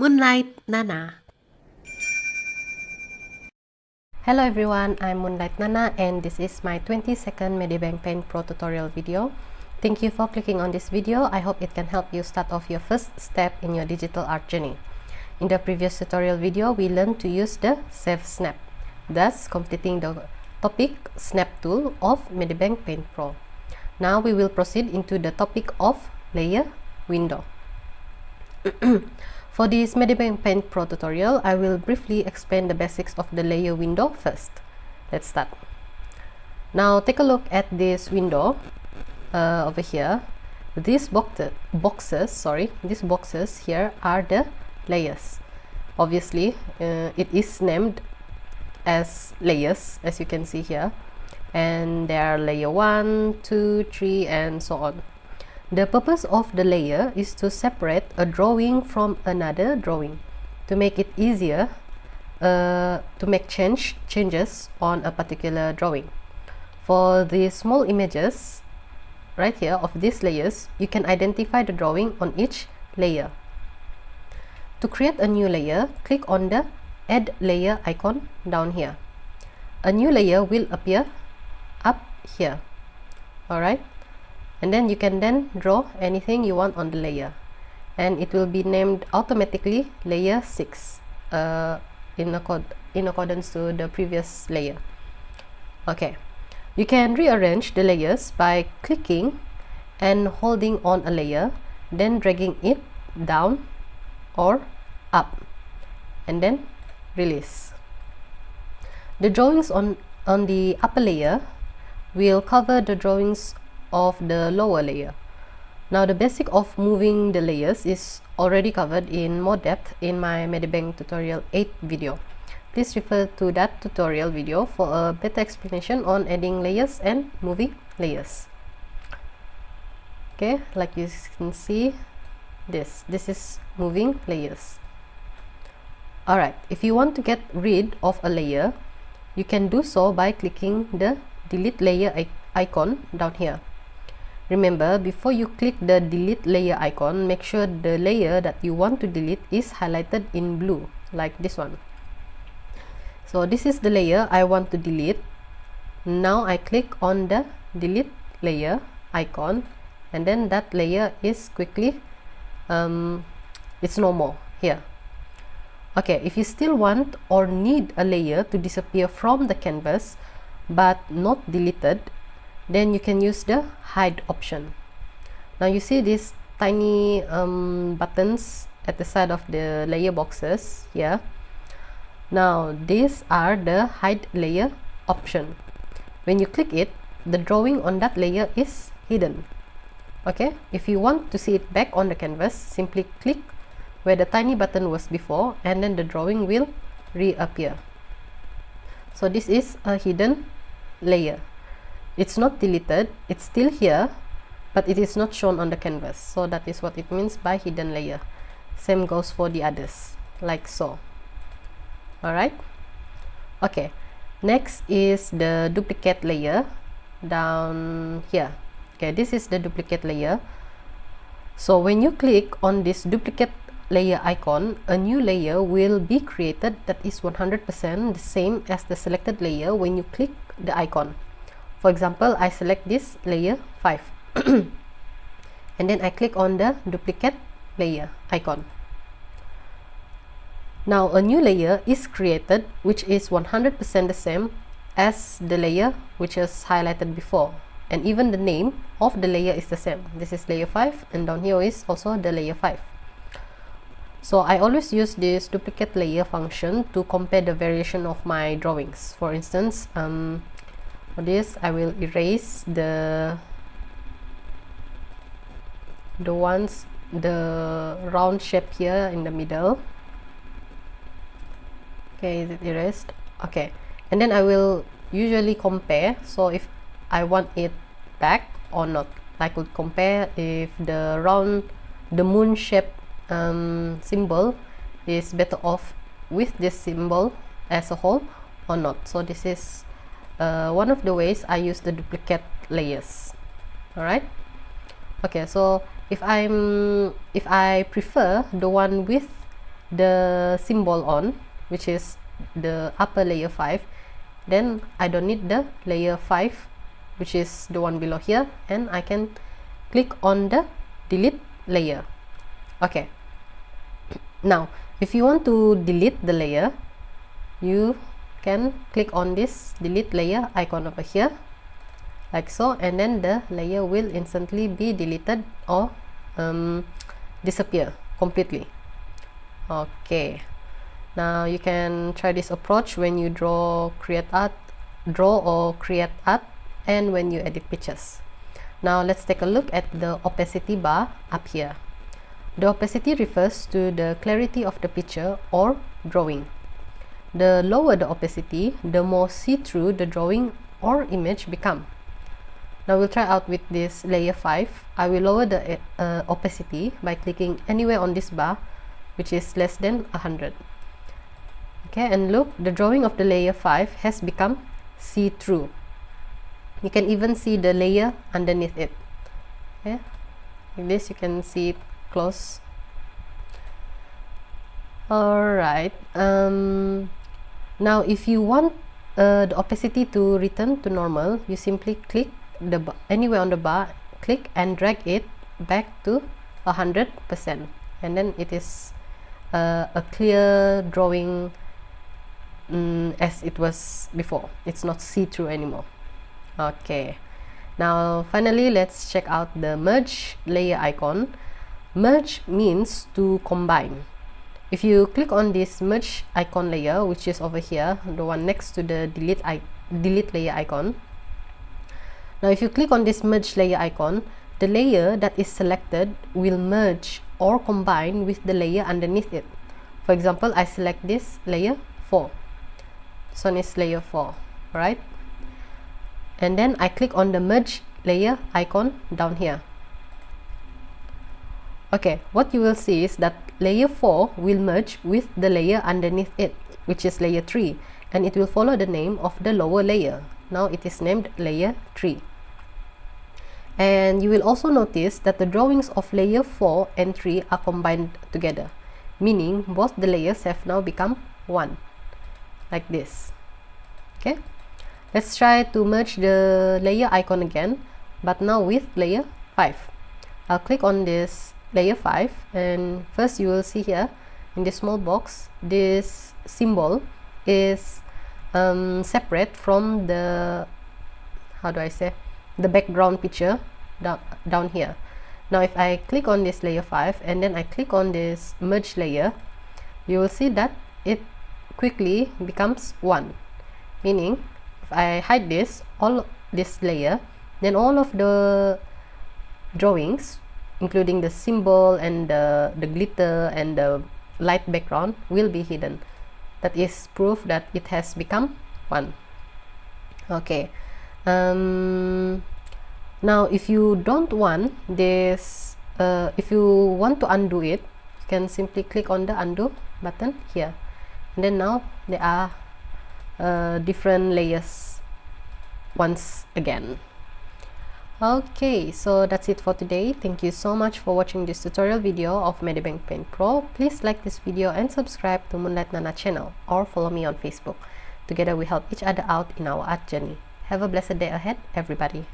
Moonlight Nana. Hello everyone, I'm Moonlight Nana and this is my 20-second Medibang Paint Pro tutorial video. Thank you for clicking on this video. I hope it can help you start off your first step in your digital art journey. In the previous tutorial video, we learned to use the Save Snap, thus completing the topic Snap tool of Medibang Paint Pro. Now we will proceed into the topic of Layer Window. For this Medibang Paint Pro tutorial, I will briefly explain the basics of the layer window first. Let's start. Now take a look at this window over here. These boxes here are the layers. Obviously, it is named as layers, as you can see here, and there are layer 1, 2, 3, and so on. The purpose of the layer is to separate a drawing from another drawing, to make it easier to make changes on a particular drawing. For the small images right here of these layers, you can identify the drawing on each layer. To create a new layer, click on the Add Layer icon down here. A new layer will appear up here. Alright, and then you can draw anything you want on the layer, and it will be named automatically layer 6 in accordance to the previous layer. Okay, you can rearrange the layers by clicking and holding on a layer, then dragging it down or up, and then release. The drawings on the upper layer will cover the drawings of the lower layer. Now the basic of moving the layers is already covered in more depth in my Medibang tutorial 8 video. Please refer to that tutorial video for a better explanation on adding layers and moving layers. Okay, like you can see, this is moving layers. Alright, if you want to get rid of a layer, you can do so by clicking the delete layer icon down here. Remember, before you click the delete layer icon, make sure the layer that you want to delete is highlighted in blue, like this one. So this is the layer I want to delete. Now I click on the delete layer icon, and then that layer is quickly it's no more here. Okay, if you still want or need a layer to disappear from the canvas but not deleted, then you can use the hide option. Now you see these tiny buttons at the side of the layer boxes here. Now these are the hide layer option. When you click it, the drawing on that layer is hidden. Okay, if you want to see it back on the canvas, simply click where the tiny button was before, and then the drawing will reappear. So this is a hidden layer. It's not deleted, it's still here, but it is not shown on the canvas. So that is what it means by hidden layer. Same goes for the others, like so. Alright, okay, next is the duplicate layer down here. Okay, this is the duplicate layer. So when you click on this duplicate layer icon, a new layer will be created that is 100% the same as the selected layer when you click the icon. For example, I select this layer 5 and then I click on the duplicate layer icon. Now a new layer is created which is 100% the same as the layer which is highlighted before, and even the name of the layer is the same. This is layer 5 and down here is also the layer 5. So I always use this duplicate layer function to compare the variation of my drawings. For instance, for this I will erase the round shape here in the middle. Okay, is it erased? Okay, and then I will usually compare. So if I want it back or not, I could compare if the moon shape symbol is better off with this symbol as a whole or not. So this is one of the ways I use the duplicate layers. Alright, okay, so if I prefer the one with the symbol on, which is the upper layer 5, then I don't need the layer 5, which is the one below here, and I can click on the delete layer. Okay, now if you want to delete the layer, you can click on this delete layer icon over here, like so, and then the layer will instantly be deleted or disappear completely. Okay, now you can try this approach when you draw or create art, and when you edit pictures. Now let's take a look at the opacity bar up here. The opacity refers to the clarity of the picture or drawing. The lower the opacity, the more see-through the drawing or image become. Now we'll try out with this layer 5. I will lower the opacity by clicking anywhere on this bar, which is less than 100. Okay, and look, the drawing of the layer 5 has become see-through. You can even see the layer underneath it. Okay, like this, you can see it close. Alright, now if you want the opacity to return to normal, you simply click anywhere on the bar, click and drag it back to 100%, and then it is a clear drawing as it was before. It's not see-through anymore. Okay, now finally let's check out the merge layer icon. Merge means to combine. If you click on this merge icon layer, which is over here, the one next to the delete layer icon. Now if you click on this merge layer icon, the layer that is selected will merge or combine with the layer underneath it. For example, I select this layer 4. This one is layer 4, right? And then I click on the merge layer icon down here. Okay, what you will see is that layer 4 will merge with the layer underneath it, which is layer 3, and it will follow the name of the lower layer. Now it is named layer 3. And you will also notice that the drawings of layer 4 and 3 are combined together, meaning both the layers have now become one, like this. Okay, let's try to merge the layer icon again, but now with layer 5. I'll click on this layer 5, and first you will see here in this small box, this symbol is separate from the, how do I say, the background picture down here. Now if I click on this layer 5 and then I click on this merge layer, you will see that it quickly becomes one, meaning if I hide this layer, then all of the drawings, including the symbol and the glitter and the light background, will be hidden. That is proof that it has become one. Okay, now if you don't want this, if you want to undo it, you can simply click on the undo button here, and then now there are different layers once again. Okay, so that's it for today. Thank you so much for watching this tutorial video of Medibang Paint Pro. Please like this video and subscribe to Moonlight Nana channel, or follow me on Facebook. Together we help each other out in our art journey. Have a blessed day ahead, everybody.